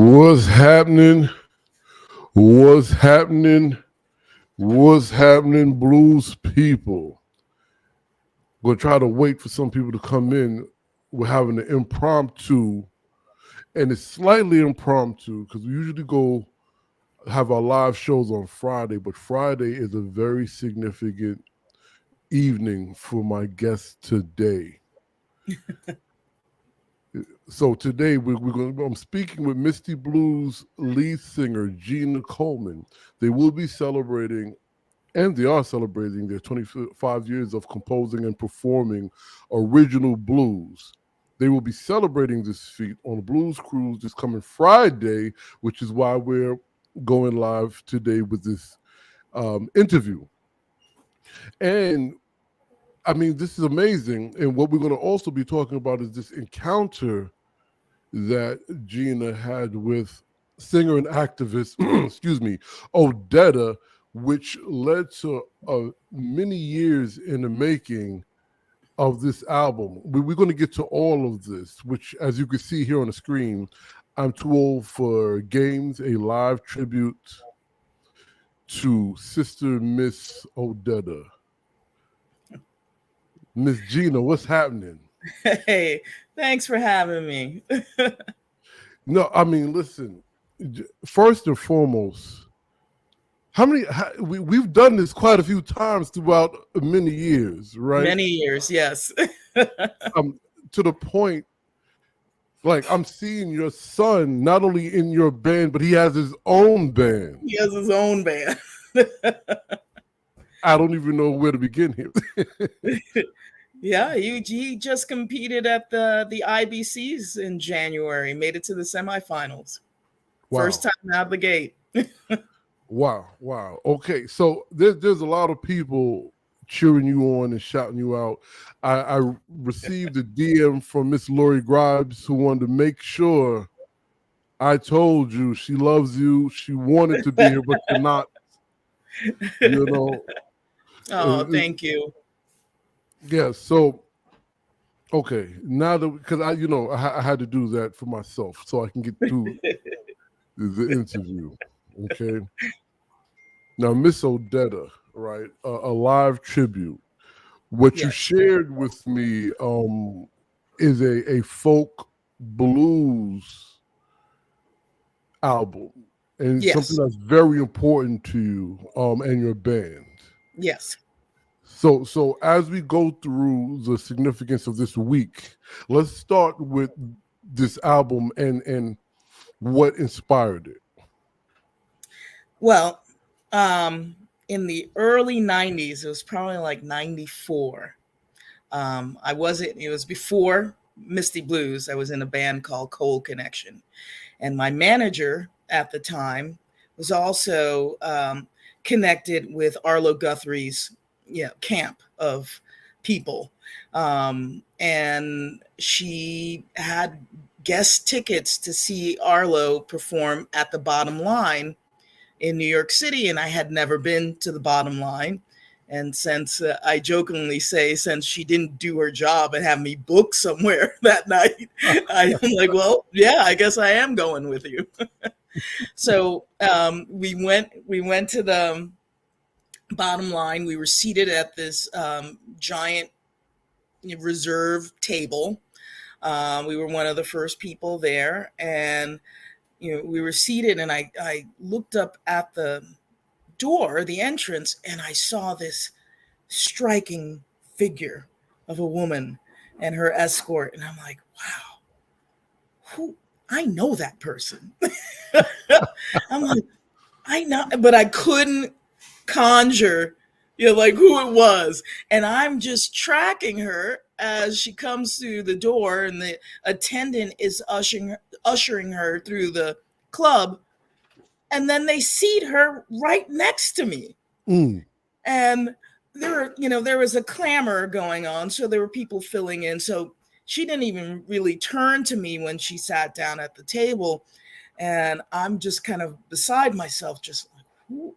What's happening? What's happening? What's happening, blues people? We're gonna try to wait for some people to come in. We're having an impromptu, and it's slightly impromptu because we usually go have our live shows on Friday, but Friday is a very significant evening for my guest today. So today I'm speaking with Misty Blues lead singer Gina Coleman. They will be celebrating, and they are celebrating their 25 years of composing and performing original blues. They will be celebrating this feat on a blues cruise this coming Friday, which is why we're going live today with this interview. And I mean, this is amazing. And what we're going to also be talking about is this encounter that Gina had with singer and activist, excuse me, Odetta, which led to many years in the making of this album. We're going to get to all of this, which, as you can see here on the screen, I'm Too Old for Games, a live tribute to Sister Miss Odetta. Miss Gina, what's happening? Hey, thanks for having me. No, I mean, listen, first and foremost, we've done this quite a few times throughout many years, right? Many years, yes. To the point, like, I'm seeing your son not only in your band, but he has his own band. He has his own band. I don't even know where to begin here. Yeah, he just competed at the IBCs in January, made it to the semifinals. Wow. First time out of the gate. Wow. Okay, so there's a lot of people cheering you on and shouting you out. I received a DM from Miss Lori Grimes who wanted to make sure I told you she loves you. She wanted to be here, but cannot. You know. Oh, thank you. Yeah. So, okay. Now that because I had to do that for myself so I can get through the interview. Okay. Now, Miss Odetta, right? A live tribute. What you shared with me is a folk blues album, and something that's very important to you and your band. Yes. So as we go through the significance of this week, let's start with this album and what inspired it. Well, in the early 90s, it was probably like 94. It was before Misty Blues. I was in a band called Cold Connection. And my manager at the time was also connected with Arlo Guthrie's camp of people. And she had guest tickets to see Arlo perform at the Bottom Line in New York City, and I had never been to the Bottom Line. And since I jokingly say, since she didn't do her job and have me booked somewhere that night, I'm like, well, yeah, I guess I am going with you. So we went to the Bottom Line. We were seated at this giant reserve table. We were one of the first people there, and we were seated, and I looked up at the door, the entrance, and I saw this striking figure of a woman and her escort, and I'm like, wow, I know that person. I'm like, I know, but I couldn't conjure, like who it was, and I'm just tracking her as she comes through the door, and the attendant is ushering her through the club, and then they seat her right next to me. And there was a clamor going on, so there were people filling in. So she didn't even really turn to me when she sat down at the table, and I'm just kind of beside myself, just like, who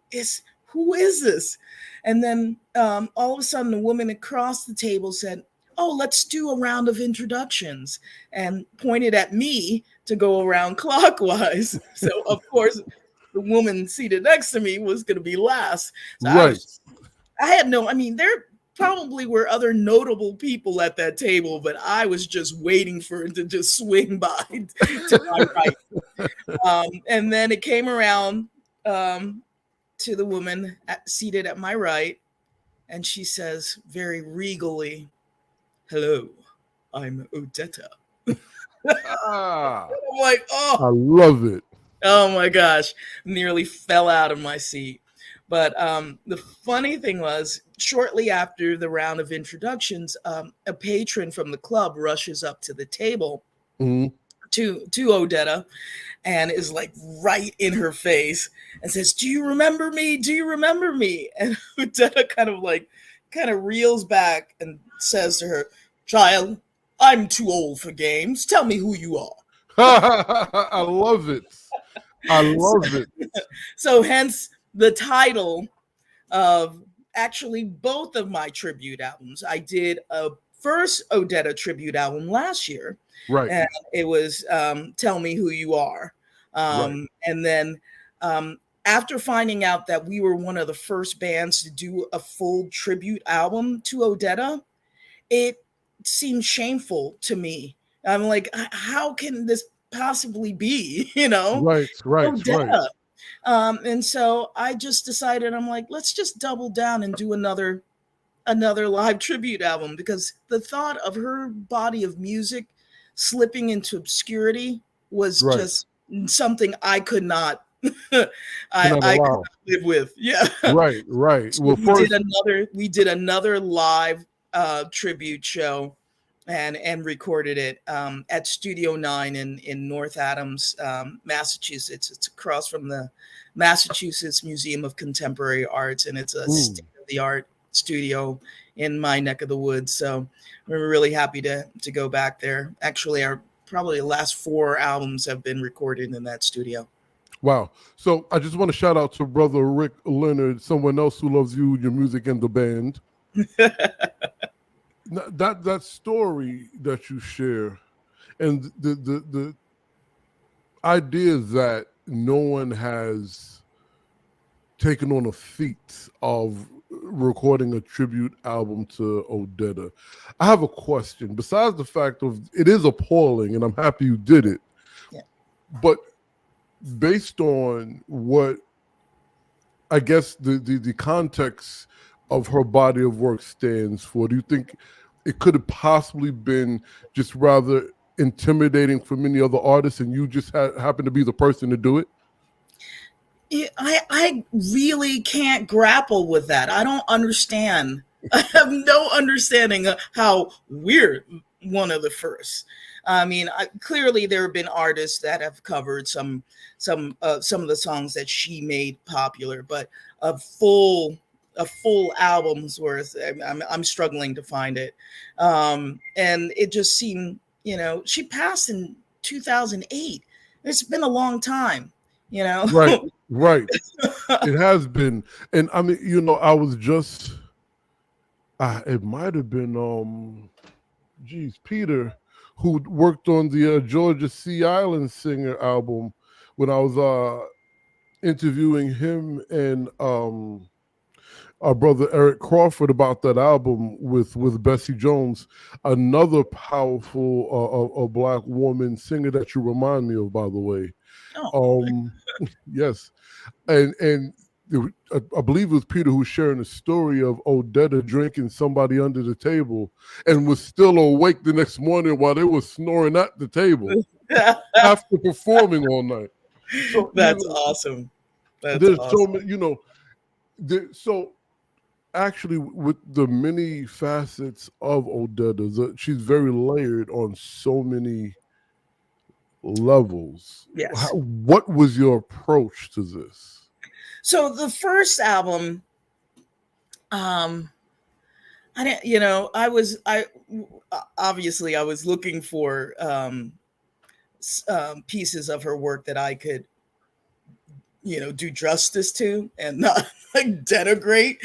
is this? And then all of a sudden, the woman across the table said, "Oh, let's do a round of introductions," and pointed at me to go around clockwise. So of course, the woman seated next to me was going to be last. So Right. I had no, I mean, there probably were other notable people at that table, but I was just waiting for it to just swing by to my right. And then it came around to the woman seated at my right, and she says very regally, "Hello, I'm Odetta." Ah, I'm like, I oh, love it. oh my gosh, nearly fell out of my seat. But the funny thing was, shortly after the round of introductions, a patron from the club rushes up to the table Mhm. to Odetta and is like right in her face and says, "Do you remember me? Do you remember me?" And Odetta kind of reels back and says to her, "Child, I'm too old for games. Tell me who you are." I love it. I love it. So hence the title of actually both of my tribute albums. I did a first Odetta tribute album last year, Right. and it was Tell Me Who You Are. Right. And then after finding out that we were one of the first bands to do a full tribute album to Odetta, it seemed shameful to me. I'm like, how can this possibly be? You know, Right. Right. Right. Odetta. And so I just decided, I'm like, let's just double down and do another live tribute album, because the thought of her body of music slipping into obscurity was Right. just something I could not Cannot I could allow. not live with. Yeah. Right. Right. So Well, first, we did another live tribute show and recorded it at Studio 9 in North Adams, Massachusetts. It's across from the Massachusetts Museum of Contemporary Arts, and it's a mm, state of the art studio in my neck of the woods. So we're really happy to go back there. Actually, our probably the last 4 albums have been recorded in that studio. wow. So I just want to shout out to brother Rick Leonard, someone else who loves you, your music, and the band. That story that you share, and the idea that no one has taken on a feat of recording a tribute album to Odetta. I have a question. Besides the fact of it is appalling, and I'm happy you did it, Yeah. but based on what I guess the context of her body of work stands for, do you think it could have possibly been just rather intimidating for many other artists, and you just happened to be the person to do it? I really can't grapple with that. I don't understand. I have no understanding of how we're one of the first. I mean, clearly there have been artists that have covered some of the songs that she made popular, but a full album's worth, I'm struggling to find it. And it just seemed, you know, she passed in 2008. It's been a long time, you know. Right, right. It has been, and I mean, I was just, it might have been, geez, Peter, who worked on the Georgia Sea Island Singer album when I was interviewing him and our brother Eric Crawford about that album with Bessie Jones, another powerful a black woman singer that you remind me of, by the way. Oh, Um, yes, and I believe it was Peter who was sharing the story of Odetta drinking somebody under the table and was still awake the next morning while they were snoring at the table after performing all night. So that's awesome. That's there's so awesome. many, so actually with the many facets of Odetta, she's very layered on so many levels. Yes. What was your approach to this? So the first album, um, I didn't, I obviously I was looking for pieces of her work that I could, do justice to and not like denigrate,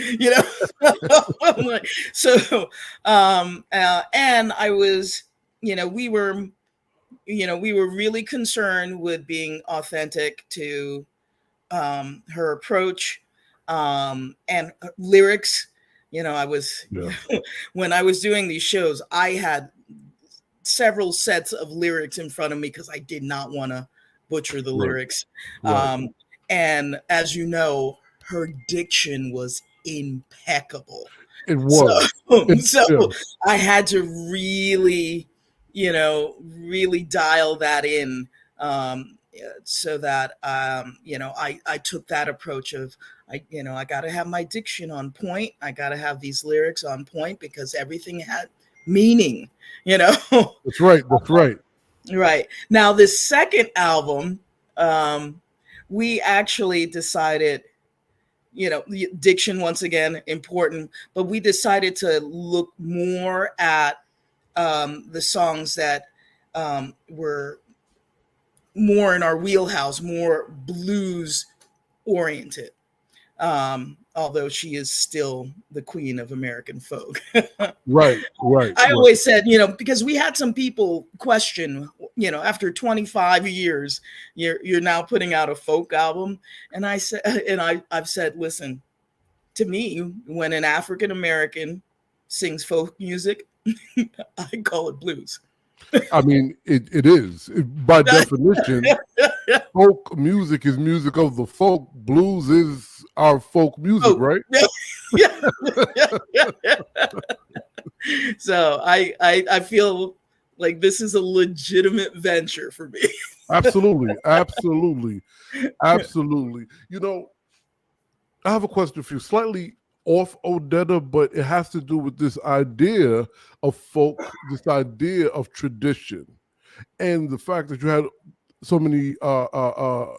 I'm like, so and I was, we were really concerned with being authentic to her approach and lyrics. I was Yeah. when I was doing these shows, I had several sets of lyrics in front of me because I did not want to butcher the Right. lyrics. Right. And as you know, her diction was impeccable. It So, was. It, so yeah. I had to really, really dial that in, so that, I took that approach of, I got to have my diction on point. I got to have these lyrics on point because everything had meaning, you know. That's right. That's right. Right. Now, this second album, we actually decided, the diction, once again, important, but we decided to look more at the songs that were more in our wheelhouse, more blues oriented. Although she is still the queen of American folk. Right. Right. I Right. always said, because we had some people question, after 25 years, you're now putting out a folk album. And I said, I've said, listen, to me, when an African American sings folk music, I call it blues. I mean, it is. By definition, folk music is music of the folk. Blues is our folk music, Oh, right? yeah. So I feel like this is a legitimate venture for me. Absolutely. Absolutely. Absolutely. I have a question for you, slightly off Odetta, but it has to do with this idea of folk, this idea of tradition, and the fact that you had so many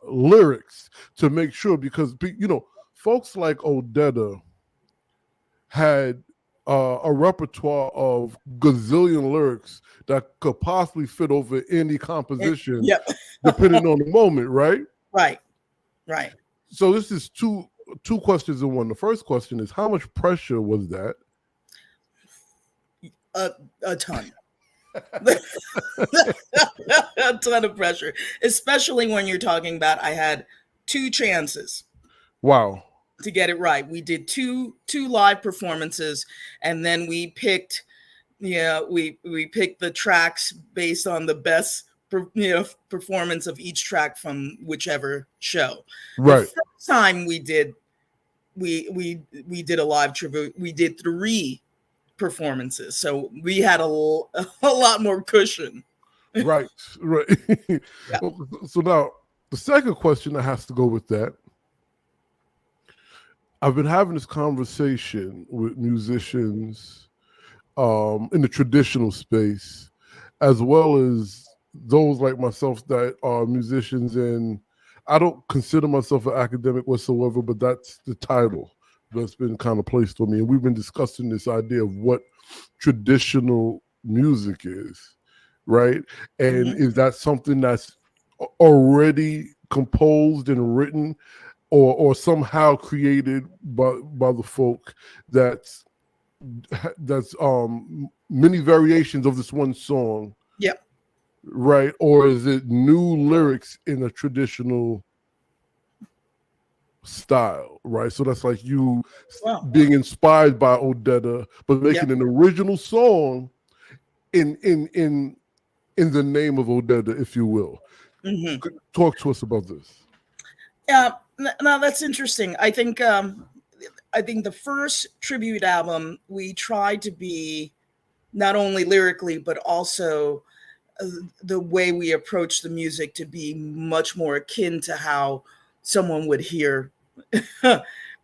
lyrics to make sure, because folks like Odetta had a repertoire of gazillion lyrics that could possibly fit over any composition, Yeah. depending on the moment, right? Right. So this is two questions in one. The first question is, how much pressure was that? A ton. A ton of pressure, especially when you're talking about I had 2 chances Wow. to get it right. We did two live performances, and then we picked, we picked the tracks based on the best performance of each track from whichever show. Right. The first time we did a live tribute, we did 3 performances, so we had a lot more cushion. Right. Yeah. So now the second question that has to go with that. I've been having this conversation with musicians in the traditional space, as well as those like myself that are musicians, and I don't consider myself an academic whatsoever, but that's the title that's been kind of placed on me. And we've been discussing this idea of what traditional music is, right? And is that something that's already composed and written, or somehow created by the folk that's many variations of this one song? Yep. Right? Or is it new lyrics in a traditional style, right? So that's like you being inspired by Odetta, but making an original song in the name of Odetta, if you will. Talk to us about this. Yeah, no, that's interesting. I think the first tribute album, we tried to be not only lyrically but also the way we approach the music to be much more akin to how someone would hear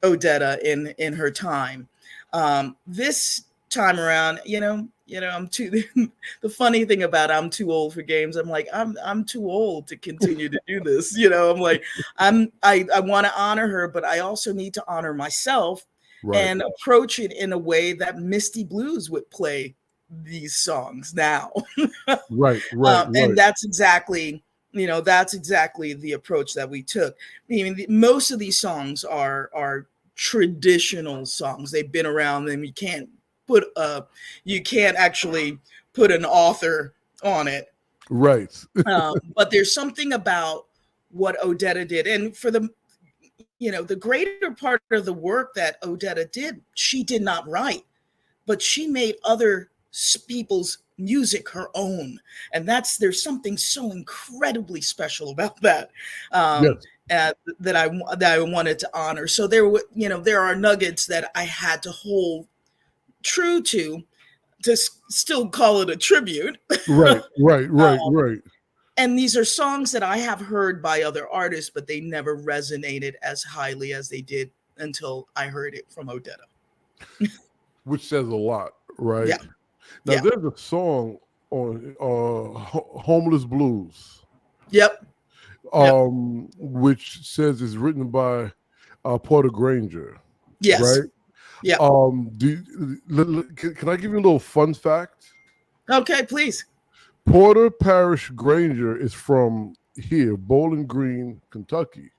Odetta in her time. This time around, I'm too. The funny thing about I'm too old for games. I'm like I'm too old to continue to do this. I'm like I want to honor her, but I also need to honor myself and approach it in a way that Misty Blues would play these songs now. Right. And that's exactly that's exactly the approach that we took. I mean, most of these songs are traditional songs. They've been around, and you can't actually put an author on it. Right. But there's something about what Odetta did, and for the greater part of the work that Odetta did, she did not write, but she made other people's music her own, and there's something so incredibly special about that. Yes. That I wanted to honor. So there are nuggets that I had to hold true to still call it a tribute. Right. Right. Right. um, Right. and these are songs that I have heard by other artists, but they never resonated as highly as they did until I heard it from Odetta. Which says a lot, right? Yeah, Now yeah, there's a song on Homeless Blues, yep, yep, which says it's written by Porter Granger, yes, right? yep. Can I give you a little fun fact? Okay, please. Porter Parish Granger is from here, Bowling Green, Kentucky.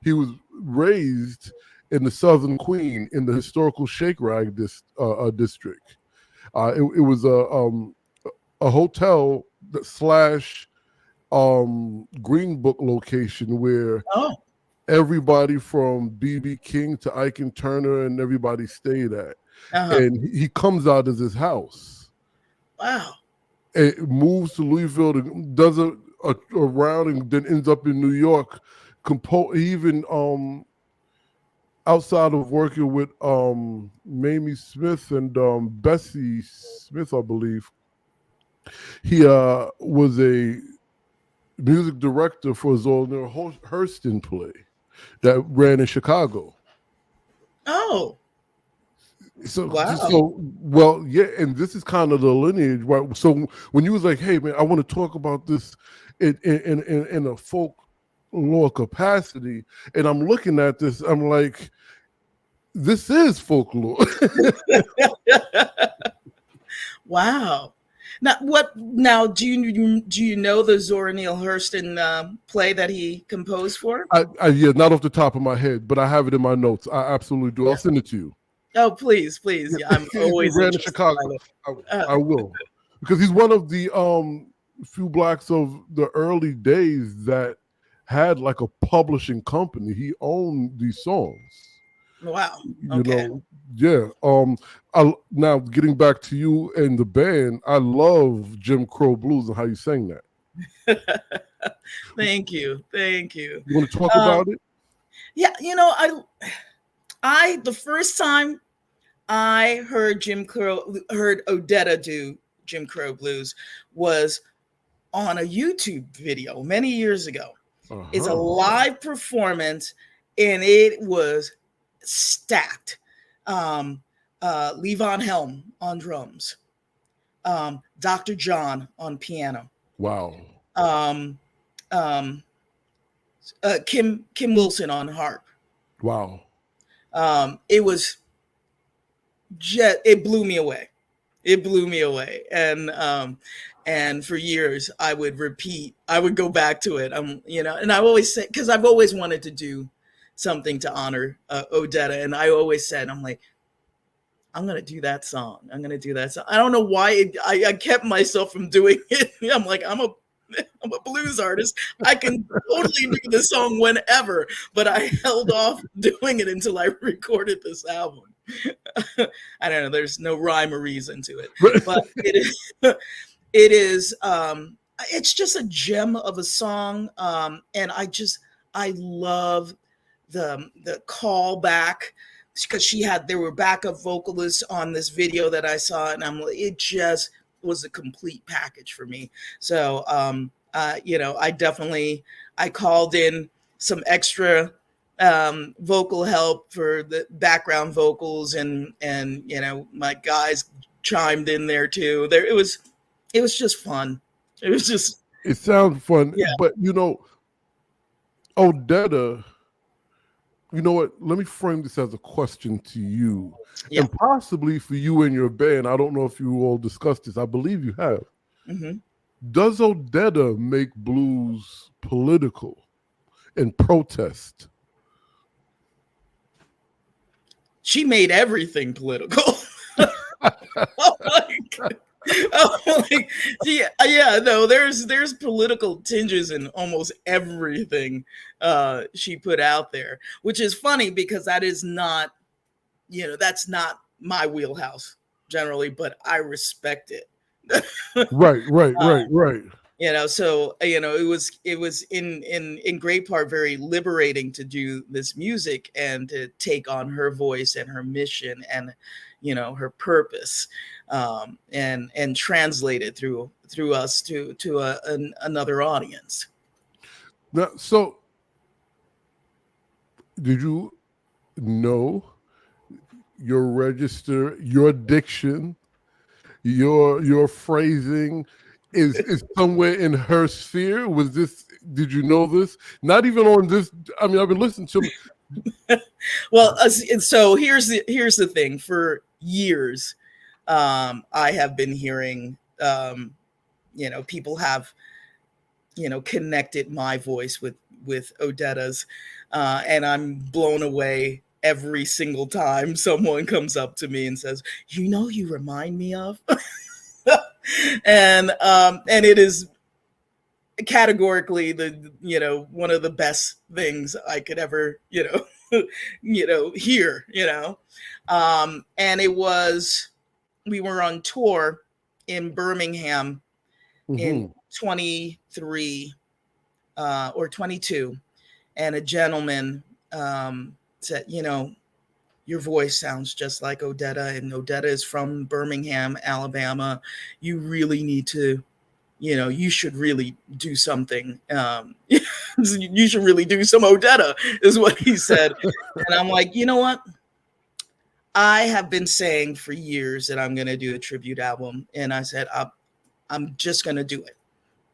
He was raised in the Southern Queen in the historical Shake Rag district. It was a hotel slash Green Book location where Oh, everybody from B.B. King to Ike and Turner and everybody stayed at. uh-huh. And he comes out of his house. Wow. And moves to Louisville, does a round, and then ends up in New York. Even outside of working with Mamie Smith and Bessie Smith, I believe, he was a music director for Zora Hurston play that ran in Chicago. Oh, So, wow. well, yeah, and this is kind of the lineage, right? So when you was like, "Hey, man, I want to talk about this in a folklore capacity," and I'm looking at this, I'm like, "This is folklore." Wow. Now do you know the Zora Neale Hurston play that he composed for? Yeah, not off the top of my head, but I have it in my notes. I absolutely do. I'll send it to you. Oh, please, please. Yeah, I'm He always ran in interested by Chicago. it. Uh, I will, because he's one of the few blacks of the early days that had like a publishing company. He owned these songs. wow. You Okay. know, yeah. Now getting back to you and the band, I love Jim Crow Blues and how you sang that. Thank you. Thank you. You want to talk Um, about it? yeah, I the first time I heard Odetta do Jim Crow Blues was on a YouTube video many years ago. It's a live performance, and it was stacked. Levon Helm on drums, Dr. John on piano, Wow. um, um, Kim Wilson on harp. Wow. It was it blew me away. It blew me away, and for years I would go back to it. And I always say, because I've always wanted to do something to honor Odetta, and I always said, I'm like, I'm gonna do that song. I'm gonna do that song. I don't know why I kept myself from doing it. I'm like, I'm a blues artist. I can totally do the song whenever, but I held off doing it until I recorded this album. I don't know. There's no rhyme or reason to it, but it is. It is. It's just a gem of a song, and I love the callback, because there were backup vocalists on this video that I saw, and it just was a complete package for me. So, I called in some extra vocal help for the background vocals, and my guys chimed in there too. It was just fun. It was just, It sounds fun, yeah, but Odetta. You know what? Let me frame this as a question to you, yeah. and possibly for you and your band. I don't know if you all discussed this. I believe you have. Mm-hmm. Does Odetta make blues political and protest? She made everything political. Oh my God. Oh my, yeah, no, there's political tinges in almost everything she put out there, which is funny because that is not, that's not my wheelhouse generally, but I respect it. Right, right, right, right. So it was in great part very liberating to do this music and to take on her voice and her mission and her purpose, and translate it through us to another audience. Now, so did you know your register, your diction, your phrasing is somewhere in her sphere? Was this? Did you know this? Not even on this. I mean, I've been listening to. Well, so here's the thing. For years, I have been hearing, people have, connected my voice with Odetta's, and I'm blown away every single time someone comes up to me and says, you remind me of," and it is categorically the one of the best things I could ever hear. And we were on tour in Birmingham in Mhm. 23 or 22, and a gentleman said, your voice sounds just like Odetta, and Odetta is from Birmingham, Alabama. You really need to, you should really do something. You should really do some Odetta, is what he said. And I'm like, you know what? I have been saying for years that I'm going to do a tribute album. And I said, I'm just going to do it.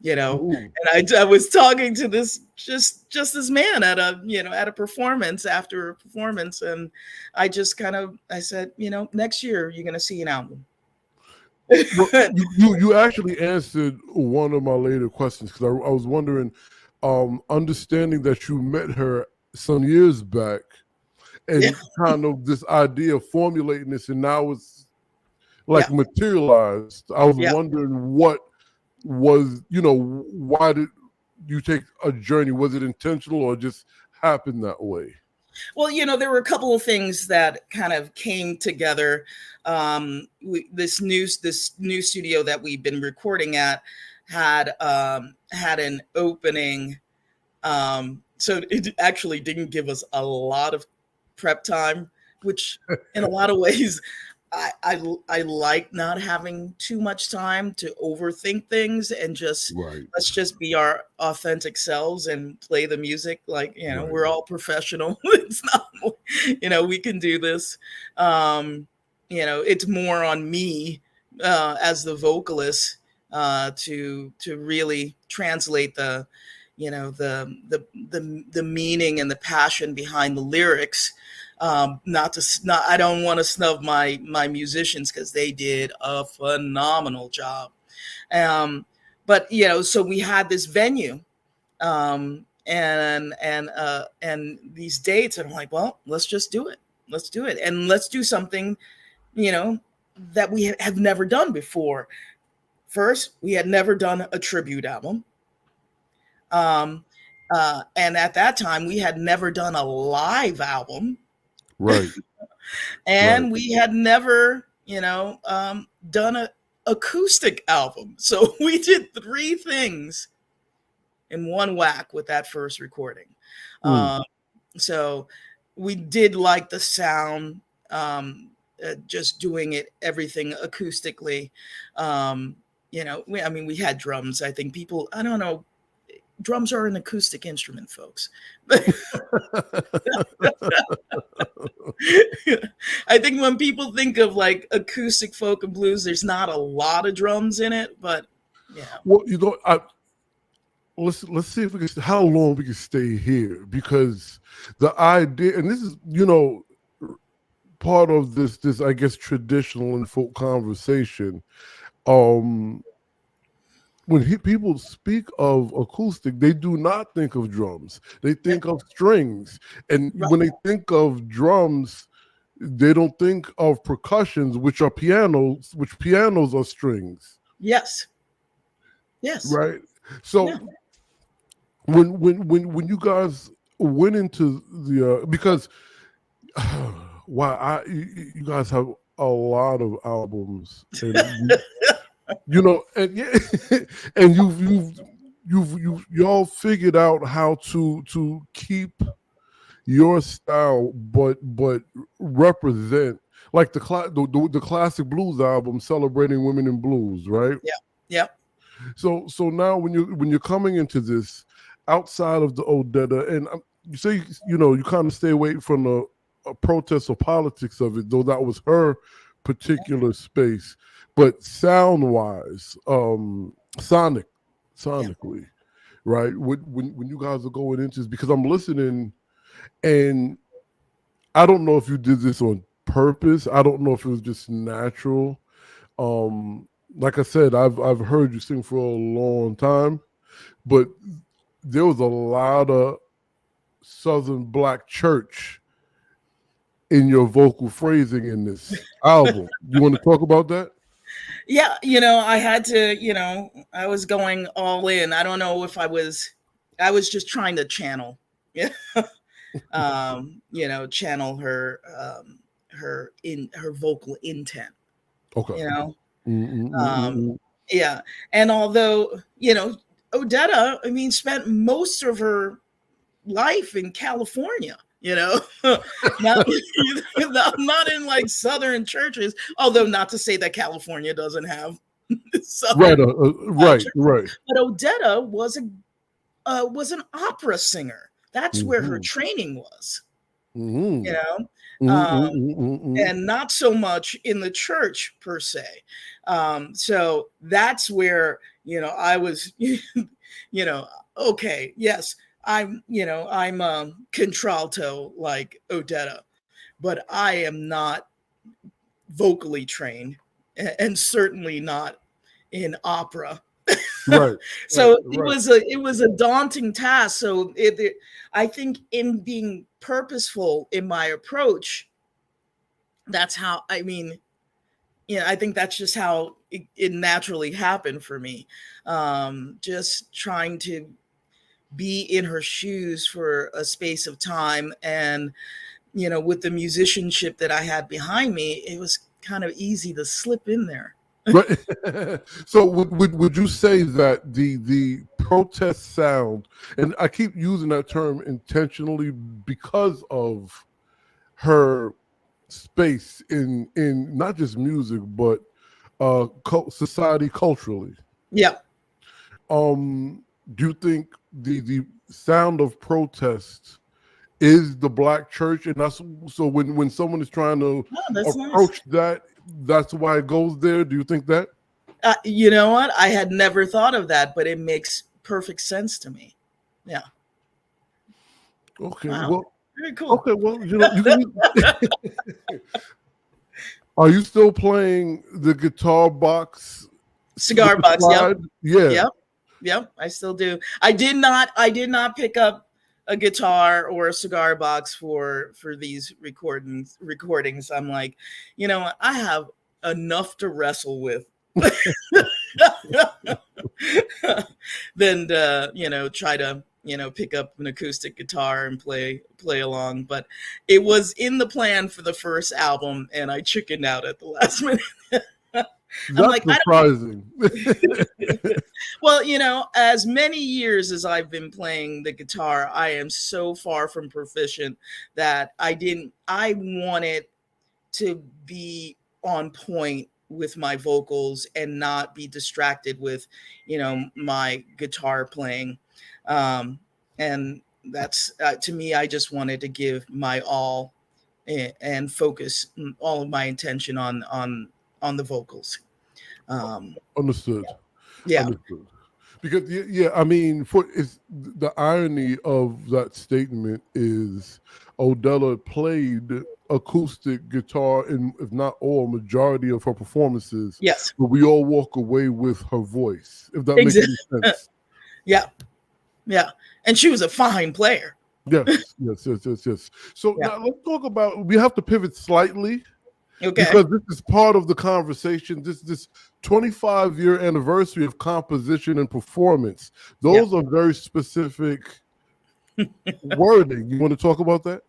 Ooh. And I was talking to this just this man at a performance, after a performance, and I said, next year you're gonna see an album. Well, you actually answered one of my later questions, because I was wondering, understanding that you met her some years back, Yeah, and kind of this idea of formulating this, and now it's like yeah, materialized. I was yeah. wondering what was, why did you take a journey? Was it intentional or just happened that way? Well, there were a couple of things that kind of came together. This new studio that we've been recording at had an opening. So it actually didn't give us a lot of prep time, which in a lot of ways I like not having too much time to overthink things, and Right, let's just be our authentic selves and play the music like right, we're all professional. It's not, we can do this. It's more on me as the vocalist to really translate the the meaning and the passion behind the lyrics. Not I don't want to snub my musicians, because they did a phenomenal job. Um, but so we had this venue, and these dates, and I'm like, well, let's just do it. Let's do it, and let's do something, you know, that we have never done before. First, we had never done a tribute album. Um, and at that time, we had never done a live album, right, right. and we had never, done a acoustic album. So we did three things in one whack with that first recording. Mm. Um, so we did like the sound, just doing it everything acoustically. We had drums. I think people, I don't know, drums are an acoustic instrument, folks. I think when people think of like acoustic folk and blues, there's not a lot of drums in it, but Well, let's see if we can, how long we can stay here, because the idea, and this is, part of this I guess traditional and folk conversation. Um, when people speak of acoustic, they do not think of drums. They Yep. think of strings. And Right. when they think of drums, they don't think of percussions, which are pianos, which pianos are strings, Yes. Yes. right? Yeah. So when you guys went into the because wow, you guys have a lot of albums, and you know, and yeah, and y'all figured out how to keep your style, but represent like the classic blues album celebrating women in blues, right? Yeah. Yep. So now when you're coming into this outside of the Odetta, and you say you know you kind of stay away from the protest or politics of it, though that was her particular space, but sound wise, sonic, Yeah. sonically, right? When you guys are going into this, because I'm listening, and I don't know if you did this on purpose. I don't know if it was just natural. Like I said, I've heard you sing for a long time, but there was a lot of Southern Black church in your vocal phrasing in this album. You want to talk about that? Yeah. I had to, I was going all in. I don't know if I was just trying to channel. Yeah. Channel her vocal intent, Okay. you know. Um, Mm-mm-mm-mm. yeah. And although, Odetta, I mean, spent most of her life in California, not, not in like Southern churches, although not to say that California doesn't have Right, Southern right, churches, right. but Odetta was an opera singer. That's where her Mm-hmm. training was, you Mm-hmm. know, um, Mm-mm-mm-mm-mm. and not so much in the church per se. So that's where, I was, okay, yes, I'm contralto like Odetta, but I am not vocally trained, and certainly not in opera. Right, right, So it right. was a daunting task. So I think in being purposeful in my approach, that's how, I mean, I think that's just how it naturally happened for me. Just trying to be in her shoes for a space of time, and with the musicianship that I had behind me, it was kind of easy to slip in there. Right. So would you say that the protest sound, and I keep using that term intentionally because of her space in not just music but society culturally. Yeah. Do you think the sound of protest is the Black church, and that's so when someone is trying to Oh, that's nice. approach that, that's why it goes there? Do you think that? You know what? I had never thought of that, but it makes perfect sense to me. Yeah. Okay, Wow. well, Very cool. okay, well, you can. Are you still playing the guitar box with Cigar the box. Yep. slide? Yeah. Yep. Yep. I still do. I did not pick up a guitar or a cigar box for these recordings. I'm like, I have enough to wrestle with. Than to, try to, pick up an acoustic guitar and play along. But it was in the plan for the first album, and I chickened out at the last minute. I'm That's like, I surprising. don't. Well, as many years as I've been playing the guitar, I am so far from proficient that I wanted to be on point with my vocals and not be distracted with, my guitar playing. And that's to me, I just wanted to give my all, and focus all of my attention on the vocals. Um, Understood. yeah. Understood. Because yeah, I mean, for it's the irony of that statement is Odella played acoustic guitar in, if not all, majority of her performances, Yes. but we all walk away with her voice, if that makes Exactly. any sense. Yeah. Yeah. And she was a fine player. Yes, yes, yes, yes, yes. So Yeah. now let's talk about, we have to pivot slightly Okay. because this is part of the conversation. This 25-year anniversary of composition and performance. Yeah. Those are very specific wording. You want to talk about that?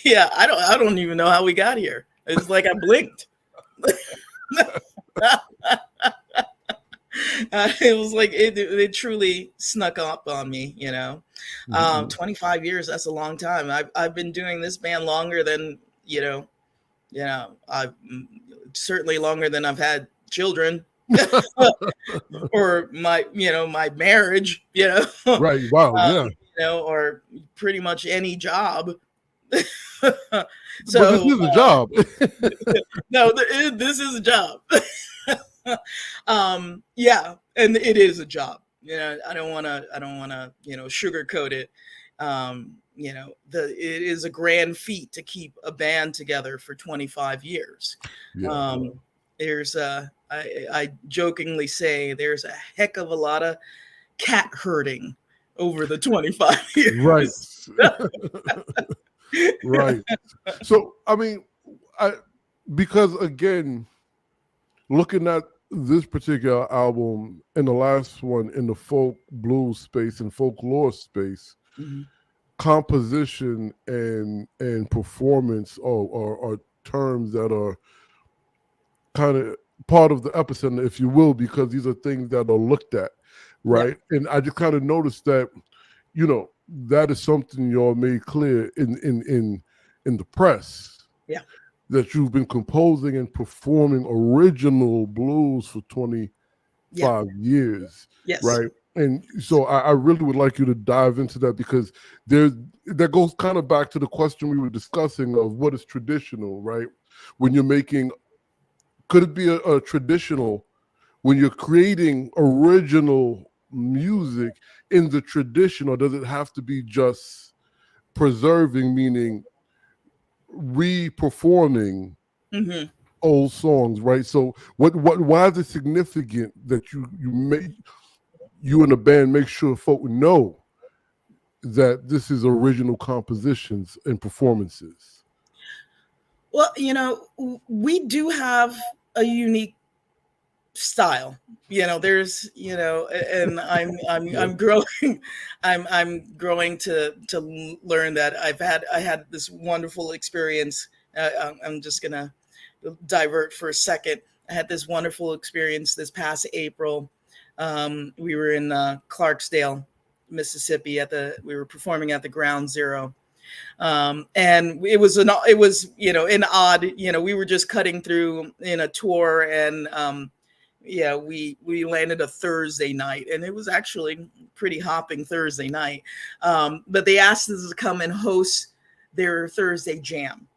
Yeah. I don't even know how we got here. It's like I blinked. It was like it truly snuck up on me, you know. Mhm. 25 years, that's a long time. I've been doing this band longer than, I've certainly longer than I've had children or my marriage, Right. Wow. Yeah. or pretty much any job. But this So is a job. no, this is a job. Yeah, and it is a job. I don't want to sugarcoat it. It is a grand feat to keep a band together for 25 years. Yeah. There's I jokingly say there's a heck of a lot of cat herding over the 25 Right. years. Right. So I mean, because again, looking at this particular album and the last one in the folk blues space and folklore space, Mhm. composition and performance are terms that are kind of part of the epicenter, if you will, because these are things that are looked at, right? Yeah. And I just kind of noticed that, that is something y'all made clear in the press. Yeah. That you've been composing and performing original blues for 25 years, Yes. right? And so I really would like you to dive into that because that goes kind of back to the question we were discussing of what is traditional, right? When you're making, could it be a traditional when you're creating original music in the tradition, or does it have to be just preserving, meaning re-performing Mm-hmm. old songs, right? So why is it significant that you and the band make sure folk know that this is original compositions and performances? Well, we do have a unique style. There's, and I'm growing, I'm growing to learn that I had this wonderful experience. I'm just gonna divert for a second. I had this wonderful experience this past April. We were in Clarksdale, Mississippi we were performing at the Ground Zero. And it was an odd, we were just cutting through in a tour, and we landed a Thursday night, and it was actually pretty hopping Thursday night. But they asked us to come and host their Thursday jam.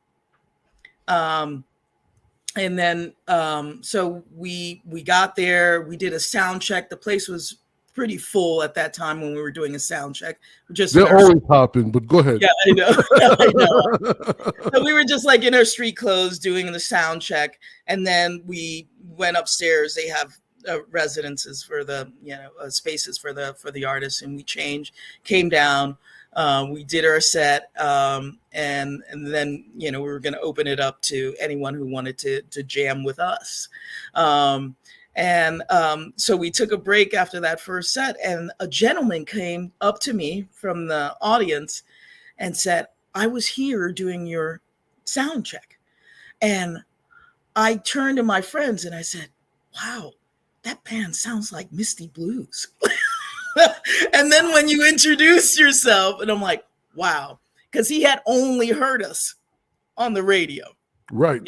And then so we got there, we did a sound check. The place was pretty full at that time when we were doing a sound check. Just They're always popping, but go ahead. Yeah, I know. I know. So we were just like in our street clothes doing the sound check, and then we went upstairs. They have residences for the spaces for the artists, and we changed, came down, we did our set, and then we were going to open it up to anyone who wanted to jam with us. So we took a break after that first set, and a gentleman came up to me from the audience and said, "I was here doing your sound check." And I turned to my friends and I said, "Wow, that band sounds like Misty Blues." And then when you introduce yourself, and I'm like, wow, because he had only heard us on the radio. Right,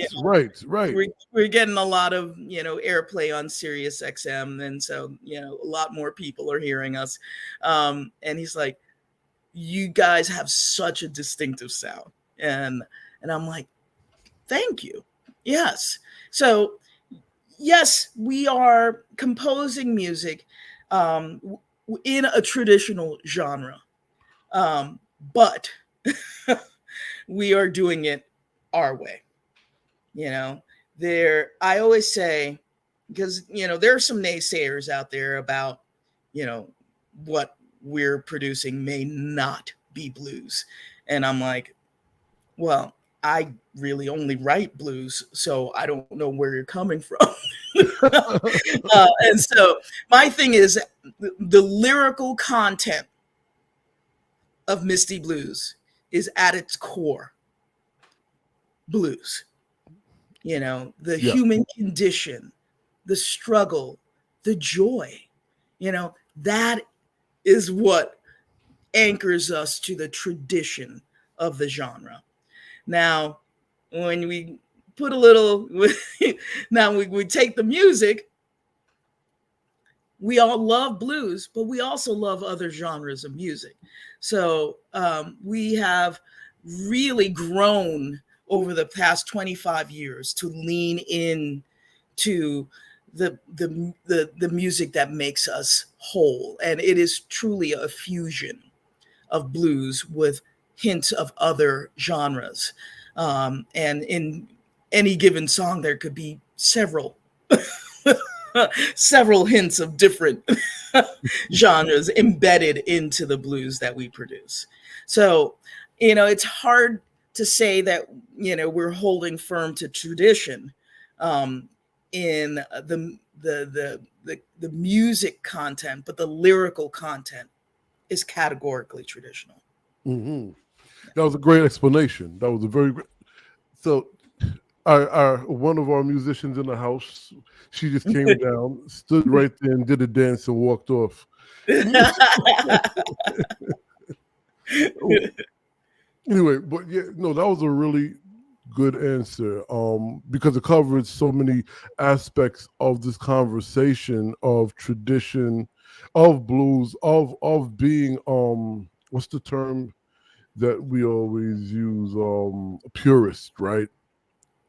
right. We're getting a lot of airplay on Sirius XM, and so a lot more people are hearing us. And he's like, "You guys have such a distinctive sound," and I'm like, "Thank you." Yes. So yes, we are composing music in a traditional genre, but we are doing it our way. I always say, because there are some naysayers out there about what we're producing may not be blues, and I'm like, well, I really only write blues, so I don't know where you're coming from. And so my thing is the lyrical content of Misty Blues is at its core blues. The Yeah. human condition, the struggle, the joy, that is what anchors us to the tradition of the genre. Now, when we put a little, now we take the music, we all love blues, but we also love other genres of music. So we have really grown over the past 25 years to lean in to the music that makes us whole. And it is truly a fusion of blues with hints of other genres. And in any given song, there could be several several hints of different genres embedded into the blues that we produce. So, it's hard to say that, we're holding firm to tradition in the music content, but the lyrical content is categorically traditional. Mm-hmm. That was a great explanation. That was a very great. So, our one of our musicians in the house, she just came down, stood right there, and did a dance and walked off. Anyway, but yeah, no, that was a really good answer. Because it covered so many aspects of this conversation of tradition, of blues, of being what's the term that we always use? Purist, right?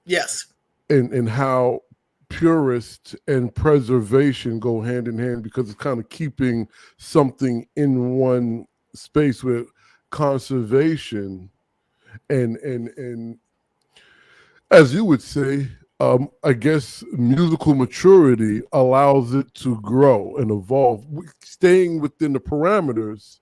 Yes. And how purist and preservation go hand in hand, because it's kind of keeping something in one space with conservation and as you would say, I guess musical maturity allows it to grow and evolve, staying within the parameters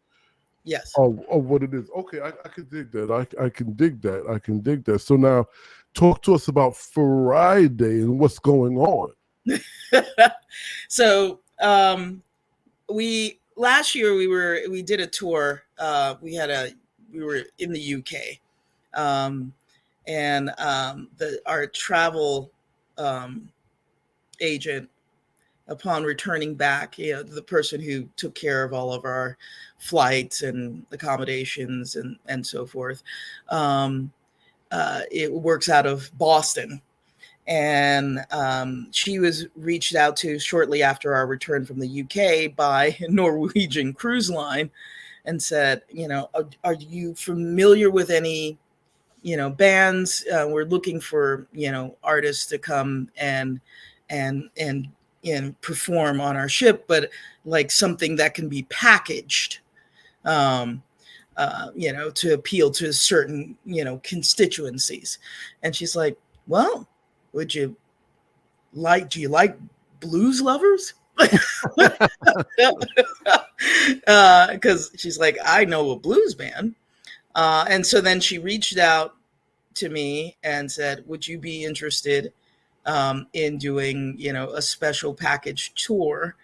Yes. of what it is. Okay, I can dig that. I can dig that. I can dig that. So now, talk to us about Friday and what's going on. So we last year we did a tour. We were in the UK, and our travel agent, upon returning back, the person who took care of all of our flights and accommodations and so forth, it works out of Boston. And she was reached out to shortly after our return from the UK by Norwegian Cruise Line and said, are you familiar with any, bands? We're looking for, artists to come and perform on our ship, but like something that can be packaged, to appeal to certain, constituencies. And she's like, well, do you like blues lovers? Because she's like, I know a blues band. And so then she reached out to me and said, would you be interested in doing, a special package tour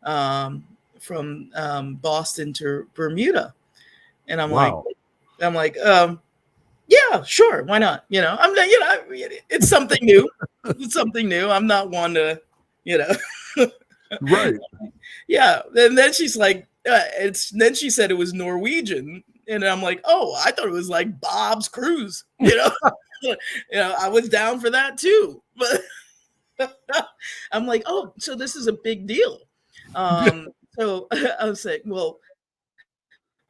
from Boston to Bermuda? And Wow. I'm like, yeah, sure, why not? I'm not, it's something new. It's something new. I'm not one to, Right. yeah. And then she's like, then she said it was Norwegian, and I'm like, oh, I thought it was like Bob's Cruise. I was down for that too, but I'm like, oh, so this is a big deal. So I was like, well,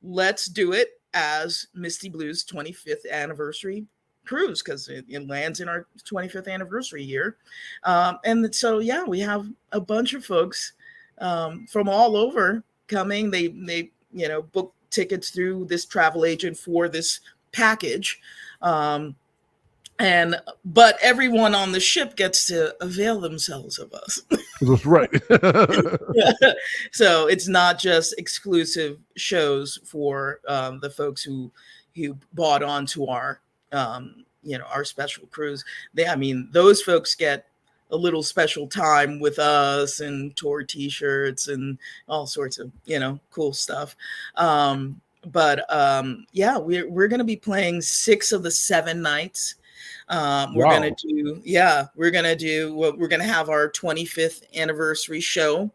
let's do it as Misty Blues 25th anniversary cruise, because it lands in our 25th anniversary year. And so, yeah, we have a bunch of folks from all over coming. They book tickets through this travel agent for this package. But everyone on the ship gets to avail themselves of us. That's right. Yeah. So it's not just exclusive shows for the folks who bought onto our our special cruise. I mean, those folks get a little special time with us and tour T-shirts and all sorts of cool stuff. Yeah, we're going to be playing 6 of the 7 nights. We're gonna Wow. do, yeah, we're gonna do what we're gonna have our 25th anniversary show,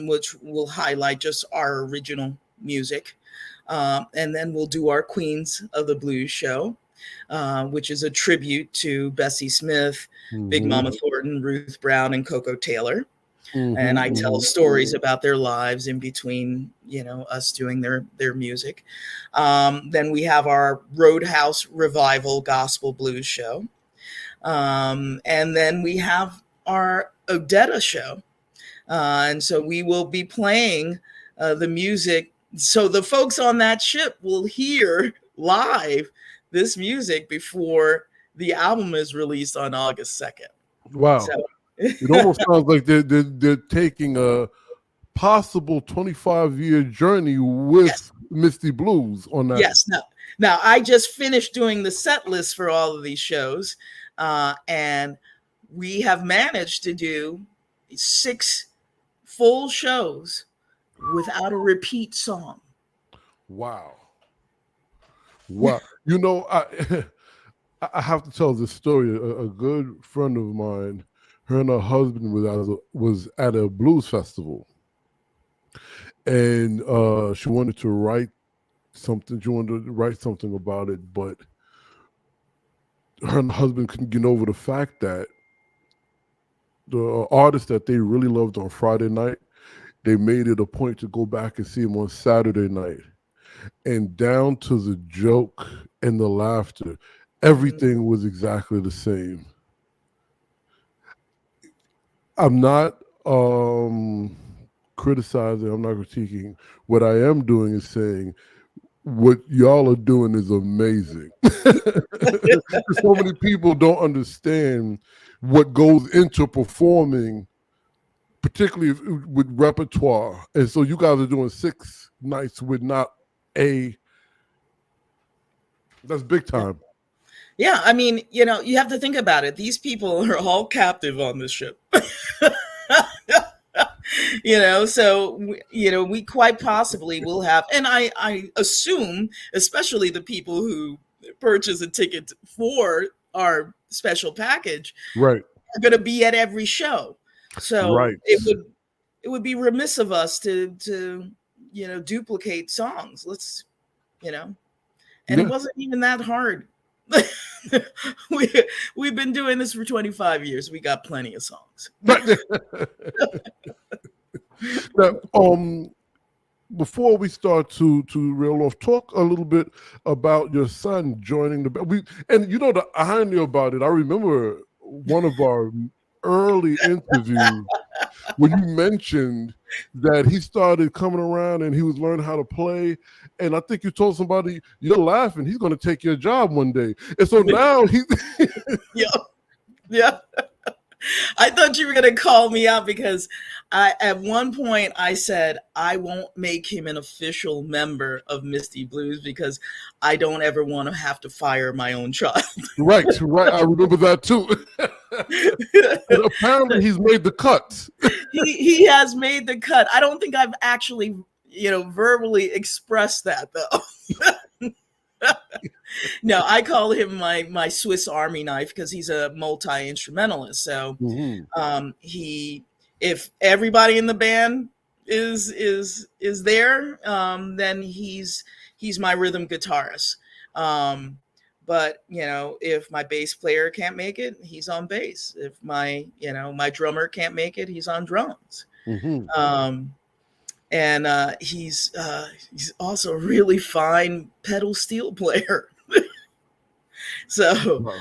which will highlight just our original music. And then we'll do our Queens of the Blues show, which is a tribute to Bessie Smith, Big Mm-hmm. Mama Thornton, Ruth Brown, and Coco Taylor. And I tell Mm-hmm. stories about their lives in between, us doing their music. Then we have our Roadhouse Revival Gospel Blues show. And then we have our Odetta show. And so we will be playing the music. So the folks on that ship will hear live this music before the album is released on August 2nd. Wow. So It almost sounds like they're taking a possible 25-year journey with yes. Misty Blues on that. Yes. Now, I just finished doing the set list for all of these shows, and we have managed to do 6 full shows without a repeat song. Wow. Wow. I have to tell this story. A good friend of mine, her and her husband was at a blues festival, and she wanted to write something. She wanted to write something about it, but her and her husband couldn't get over the fact that the artist that they really loved on Friday night, they made it a point to go back and see him on Saturday night. And down to the joke and the laughter, everything was exactly the same. I'm not criticizing, I'm not critiquing. What I am doing is saying what y'all are doing is amazing. So many people don't understand what goes into performing, particularly with repertoire. And so you guys are doing 6 nights with not that's big time. Yeah, I mean, you have to think about it. These people are all captive on this ship. So we quite possibly will have, and I assume, especially the people who purchase a ticket for our special package, Right. are going to be at every show. So Right. it would be remiss of us to duplicate songs. Let's and Yeah. it wasn't even that hard. We've been doing this for 25 years. We got plenty of songs. Now, before we start to reel off, talk a little bit about your son joining the band. And the irony about it, I remember one of our early interviews when you mentioned that he started coming around and he was learning how to play. And I think you told somebody, you're laughing, he's going to take your job one day. And so now he... Yeah. I thought you were going to call me out because at one point I said I won't make him an official member of Misty Blues because I don't ever want to have to fire my own child. Right. I remember that too. And apparently he's made the cut. He has made the cut. I don't think I've actually, verbally expressed that though. No, I call him my Swiss Army knife because he's a multi-instrumentalist. So if everybody in the band is there, then he's my rhythm guitarist. But if my bass player can't make it, he's on bass. If my drummer can't make it, he's on drums. And he's also a really fine pedal steel player. So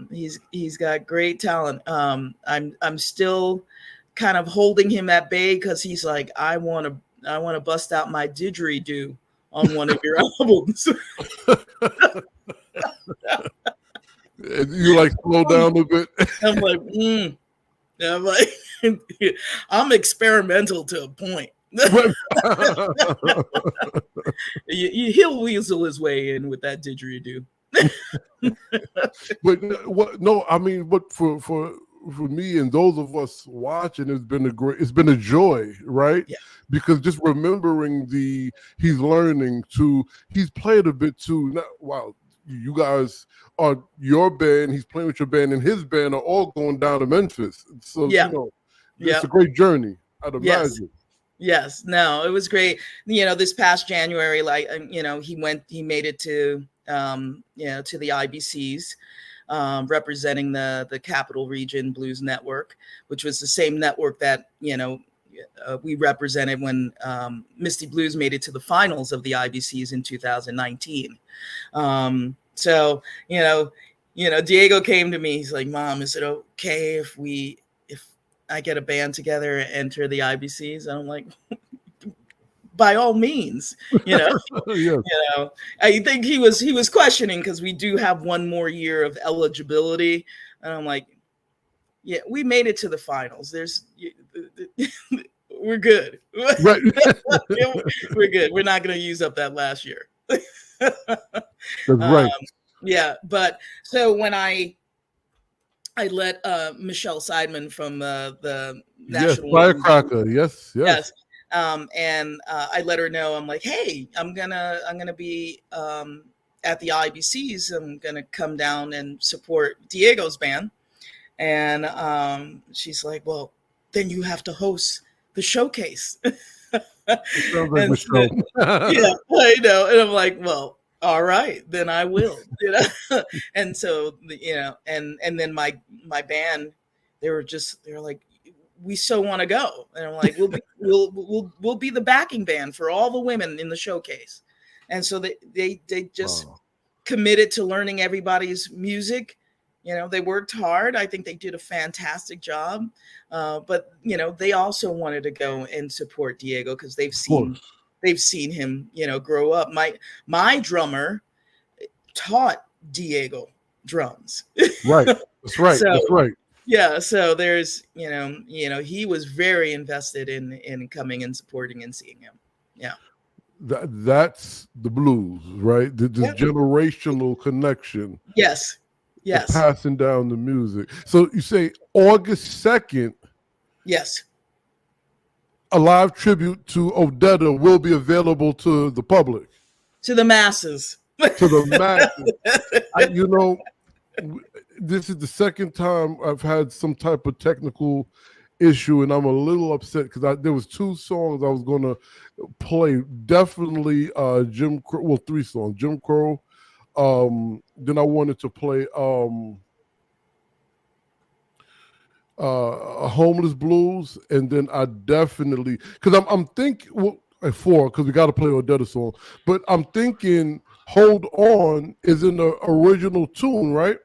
he's got great talent. I'm still kind of holding him at bay because he's like, I want to bust out my didgeridoo on one of your albums. And you like slow down a bit. I'm like, I'm like, I'm experimental to a point. He'll weasel his way in with that didgeridoo. But what? No, I mean, but for me and those of us watching, it's been a joy, right? Yeah. Because just remembering he's learning to, he's played a bit too. Now, wow, you guys are your band. He's playing with your band, and his band are all going down to Memphis. So Yeah. it's a great journey. I'd Yes. imagine. Yes. No, it was great. This past January, he made it to to the IBCs, representing the Capital Region Blues Network, which was the same network that, we represented when Misty Blues made it to the finals of the IBCs in 2019. So, Diego came to me. He's like, "Mom, is it okay if I get a band together and enter the IBCs?" And I'm like, by all means, Yes. I think he was questioning because we do have one more year of eligibility. And I'm like, yeah, we made it to the finals. We're good. Right. We're good. We're not going to use up that last year. That's right. Yeah. But so when I let Michelle Seidman from the National Firecracker. Yes. And I let her know. I'm like, hey, I'm gonna be at the IBCs. I'm gonna come down and support Diego's band. And she's like, well, then you have to host the showcase. Sounds like Michelle. Yeah, I know. And I'm like, well, all right, then I will. And so and then my band, they were like, we so want to go. And I'm like, we'll be the backing band for all the women in the showcase. And so they just committed to learning everybody's music. They worked hard. I think they did a fantastic job. But they also wanted to go and support Diego because they've seen him, grow up. My drummer taught Diego drums. Right. That's right. That's right. Yeah, so there's, he was very invested in coming and supporting and seeing him. Yeah. That's the blues, right? This generational connection. Yes. Passing down the music. So you say August 2nd. Yes. A live tribute to Odetta will be available to the public. To the masses. To the masses. This is the second time I've had some type of technical issue, and I'm a little upset because there was two songs I was going to play. Definitely Jim Crow. Well, three songs. Jim Crow. Then I wanted to play Homeless Blues, and then I definitely, because I'm thinking four, because we got to play Odetta song, but I'm thinking Hold On is in the original tune, right?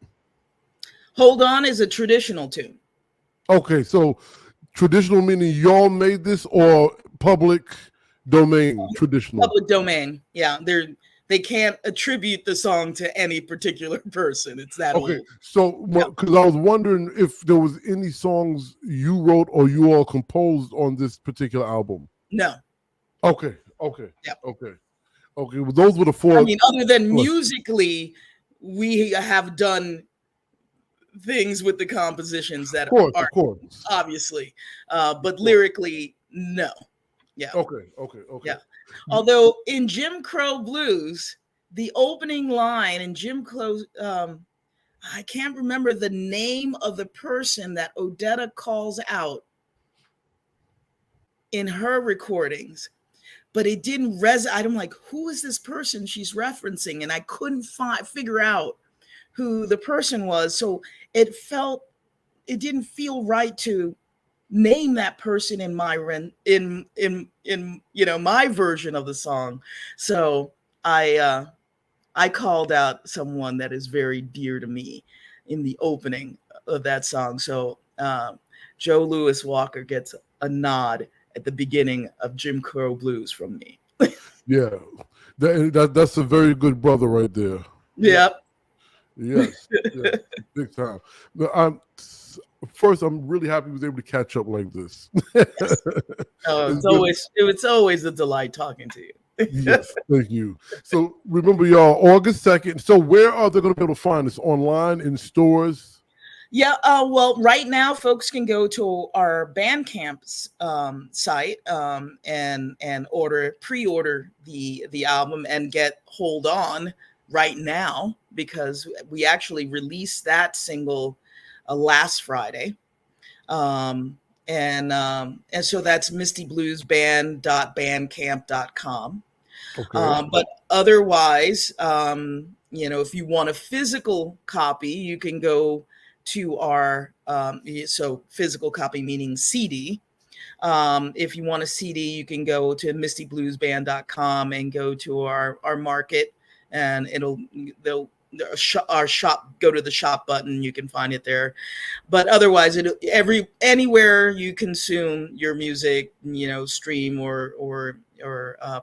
Hold On is a traditional tune. Okay, so traditional meaning y'all made this, or public domain traditional? Public domain, yeah. They can't attribute the song to any particular person. It's that old. So because I was wondering if there was any songs you wrote or you all composed on this particular album. No. Okay. Yeah. Okay. Well, those were the four. I mean, other than musically, we have done things with the compositions that of are course. Obviously, but lyrically, no. Yeah. Okay. Yeah. Although in Jim Crow Blues, the opening line in Jim Crow, I can't remember the name of the person that Odetta calls out in her recordings, but it didn't resonate. I'm like, who is this person she's referencing? And I couldn't figure out who the person was. So it didn't feel right to name that person in my my version of the song. So I called out someone that is very dear to me in the opening of that song. So Joe Louis Walker gets a nod at the beginning of Jim Crow Blues from me. Yeah, that's a very good brother right there. Yep. Yes, yes, big time. No, first, I'm really happy we was able to catch up like this. Yes. Oh, It's good. it's always a delight talking to you. Yes, thank you. So remember, y'all, August 2nd. So where are they going to be able to find this? Online, in stores? Yeah, well, right now, folks can go to our Bandcamp's site and pre-order the album and get Hold On right now, because we actually released that single last Friday. And so that's mistybluesband.bandcamp.com. Okay. But otherwise, if you want a physical copy, you can go to our so physical copy meaning CD. If you want a CD, you can go to mistybluesband.com and go to our market, and they'll our shop, go to the shop button, you can find it there. But otherwise, anywhere you consume your music, stream or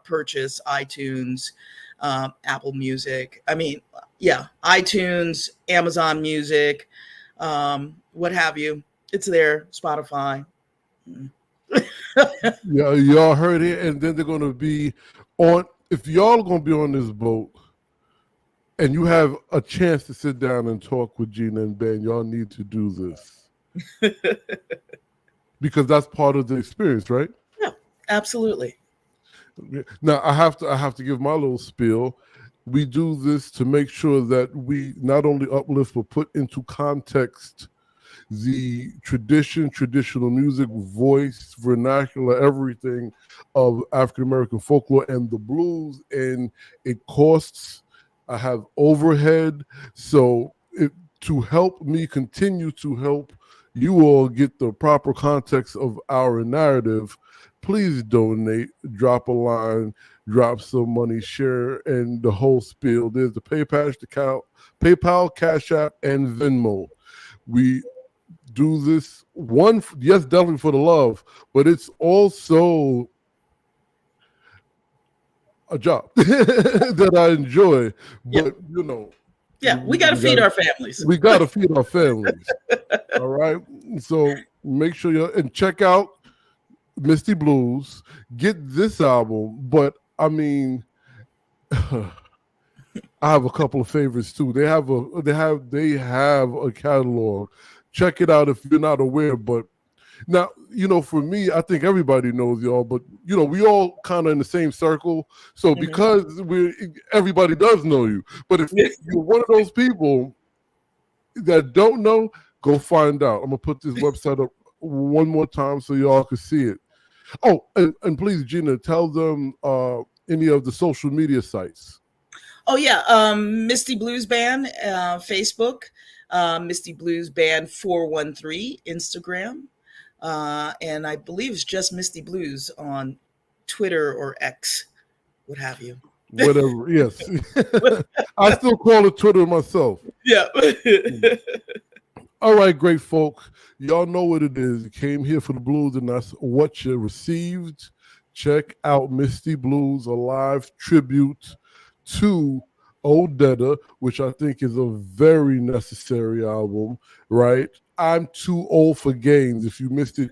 purchase, iTunes, Apple Music, yeah, iTunes, Amazon Music, what have you, it's there, Spotify. Yeah, y'all heard it, and then they're going to be on. If y'all are going to be on this boat, and you have a chance to sit down and talk with Gina and Ben, y'all need to do this because that's part of the experience, right? Yeah, absolutely. Now I have to give my little spiel. We do this to make sure that we not only uplift but put into context the traditional music, voice, vernacular, everything of African American folklore and the blues. And it costs. I have overhead, so to help me continue to help you all get the proper context of our narrative, please donate, drop a line, drop some money, share, and the whole spiel. There's the PayPal, Cash App, and Venmo. We do this yes, definitely for the love, but it's also a job that I enjoy. But yeah, we got to feed our families. We got to feed our families. All right. So make sure you and check out Misty Blues. Get this album, but I mean, I have a couple of favorites too. They have a catalog. Check it out if you're not aware. But now, for me, I think everybody knows y'all, but we all kind of in the same circle. So because everybody does know you. But if you're one of those people that don't know, go find out. I'm gonna put this website up one more time so y'all can see it. Oh, and please, Gina, tell them any of the social media sites. Oh yeah, Misty Blues Band, Facebook, Misty Blues Band 413 Instagram, and I believe it's just Misty Blues on Twitter or X, what have you. Whatever, yes. I still call it Twitter myself. Yeah. All right, great folk. Y'all know what it is. You came here for the blues, and that's what you received. Check out Misty Blues, a live tribute to Odetta, which I think is a very necessary album, right? I'm too old for games. If you missed it,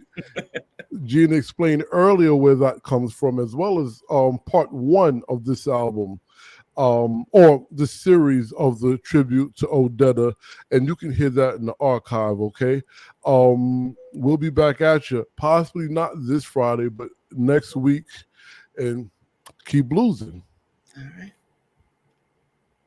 Gina explained earlier where that comes from, as well as part one of this album, or the series of the Tribute to Odetta, and you can hear that in the archive, okay? We'll be back at you, possibly not this Friday, but next week, and keep bluesing. All right.